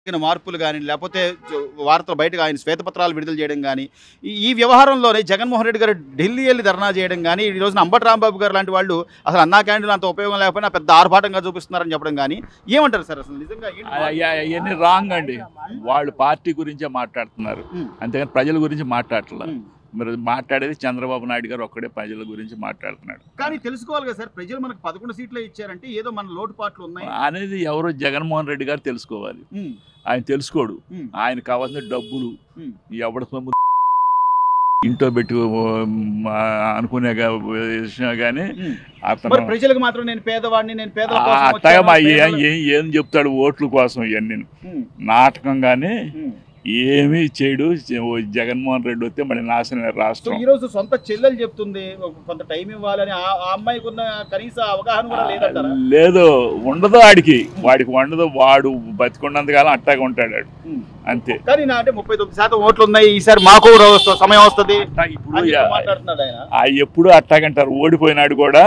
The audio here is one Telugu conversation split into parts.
మార్పులు గాని లేకపోతే వార్తలు బయటకు ఆయన శ్వేతపత్రాలు విడుదల చేయడం గాని ఈ వ్యవహారంలోనే జగన్మోహన్ రెడ్డి గారు ఢిల్లీ వెళ్ళి ధర్నా చేయడం గాని ఈ రోజున అంబటి రాంబాబు గారు లాంటి వాళ్ళు అసలు అన్నా క్యాంటీన్ అంత ఉపయోగం లేకపోయినా పెద్ద ఆర్భాటంగా చూపిస్తున్నారని చెప్పడం గాని ఏమంటారు సార్ అసలు నిజంగా అవన్నీ రాంగ్ అండి. వాళ్ళు పార్టీ గురించే మాట్లాడుతున్నారు, అంతేగాని ప్రజల గురించి మాట్లాడట్లేదు. మరి మాట్లాడేది చంద్రబాబు నాయుడు గారు ఒక్కడే ప్రజల గురించి మాట్లాడుతున్నాడు. కానీ తెలుసుకోవాలి కదా సార్, ప్రజలు మనకు 11 సీట్లు ఇచ్చారంటే ఏదో మన లోటుపాట్లు ఉన్నాయి అనేది ఎవరో జగన్మోహన్ రెడ్డి గారు తెలుసుకోవాలి. ఆయన తెలుసుకోడు. ఆయన కావాల్సిన డబ్బులు ఎవడ ఇంట్లో పెట్టి అనుకునే విషయం కానీ ప్రజలకు మాత్రం నేను పేదవాడిని నేను ఏం చెప్తాడు ఓట్ల కోసం ఇవన్నీ నాటకం కానీ ఏమీ చేయడు. జగన్మోహన్ రెడ్డి వస్తే మళ్ళీ నాశనమే రాష్ట్రం. ఈ రోజు సొంత చెల్లెలు చెప్తుంది కొంత టైం ఇవ్వాలని, ఆ అమ్మాయికి ఉన్న కనీస అవగాహన కూడా లేదంటారా? లేదు, ఉండదు. వాడికి ఉండదు. వాడు బతికున్నంతకాలం అట్టాగా ఉంటాడు అంతే. కానీ నా అంటే 39% ఓట్లు ఉన్నాయి, ఈసారి మాకు సమయం వస్తుంది ఎప్పుడు అట్టాగంటారు. ఓడిపోయినాడు కూడా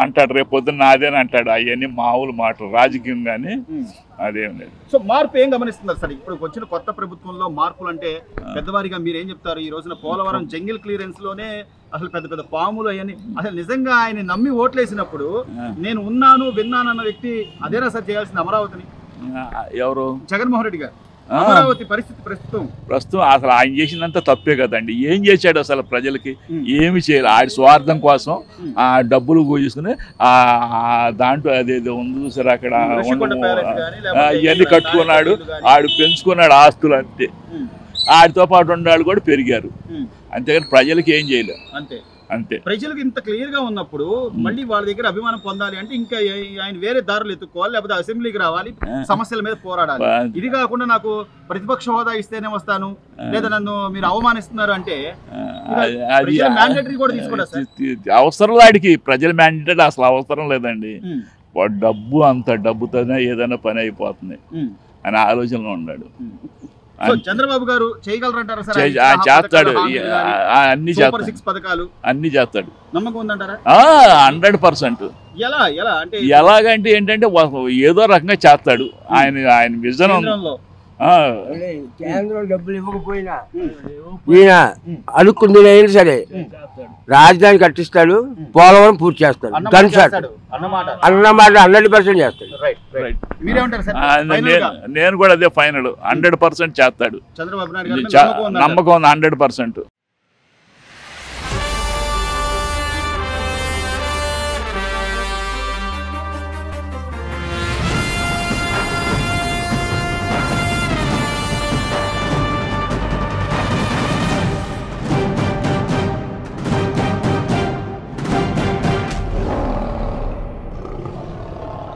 అంటాడు రేపు పొద్దున్న నాదేని అంటాడు. అవన్నీ మామూలు మాటలు, రాజకీయం కానీ అదేం లేదు. సో మార్పు ఏం గమనిస్తున్నారు సార్ ఇప్పుడు వచ్చిన కొత్త ప్రభుత్వంలో? మార్పులు అంటే పెద్దవారిగా మీరు ఏం చెప్తారు? ఈ రోజున పోలవరం జంగిల్ క్లియరెన్స్ లోనే అసలు పెద్ద పెద్ద పాములు అవన్నీ అసలు నిజంగా ఆయన నమ్మి ఓట్లేసినప్పుడు నేను ఉన్నాను విన్నాను అన్న వ్యక్తి అదేనా సార్ చేయాల్సింది అమరావతిని? ఎవరు? జగన్మోహన్ రెడ్డి గారు. అమరావతి పరిస్థితి ప్రస్తుతం అసలు ఆయన చేసినంత తప్పే కదండి. ఏం చేశాడు అసలు? ప్రజలకి ఏమి చేయాలి? ఆడి స్వార్థం కోసం ఆ డబ్బులు తీసుకుని దాంట్లో అదేదో ఉంది చూసారు అక్కడ ఇవన్నీ కట్టుకున్నాడు. ఆడు పెంచుకున్నాడు ఆస్తులు అంతే. ఆడితో పాటు ఉండాలి కూడా పెరిగారు, అంతేగాని ప్రజలకి ఏం చేయలేదు అంతే. ప్రజలకు ఇంత క్లియర్ గా ఉన్నప్పుడు మళ్ళీ వాళ్ళ దగ్గర అభిమానం పొందాలి అంటే ఇంకా ఆయన వేరే దారులు ఎత్తుకోవాలి, లేకపోతే అసెంబ్లీకి రావాలి, సమస్యల మీద పోరాడాలి. ఇది కాకుండా నాకు ప్రతిపక్ష హోదా ఇస్తేనే వస్తాను, లేదా నన్ను మీరు అవమానిస్తున్నారు అంటే మ్యాండేటరీ కూడా తీసుకోండి. అవసరం వాడికి ప్రజల మ్యాండేటరీ అసలు అవసరం లేదండి. డబ్బు అంత డబ్బుతోనే ఏదైనా పని అయిపోతుంది అని ఆలోచనలో ఉన్నాడు. చంద్రబాబు గారు చేయగలరంటారా? చేస్తాడు, అన్ని చేస్తాడు, అన్ని చేస్తాడు. నమ్మకం ఉందంటారా? 100%. ఎలాగంటే ఏంటంటే ఏదో రకంగా చేస్తాడు. ఆయన విజన్ కేంద్రం డబ్బులు ఇవ్వకపోయినా ఈయన అడుక్కుంది సరే రాజధాని కట్టిస్తాడు, పోలవరం పూర్తి చేస్తాడు. అన్నమాట 100% చేస్తాడు. నేను కూడా అదే ఫైనల్ 100% చేస్తాడు. నమ్మకం ఉంది 100%.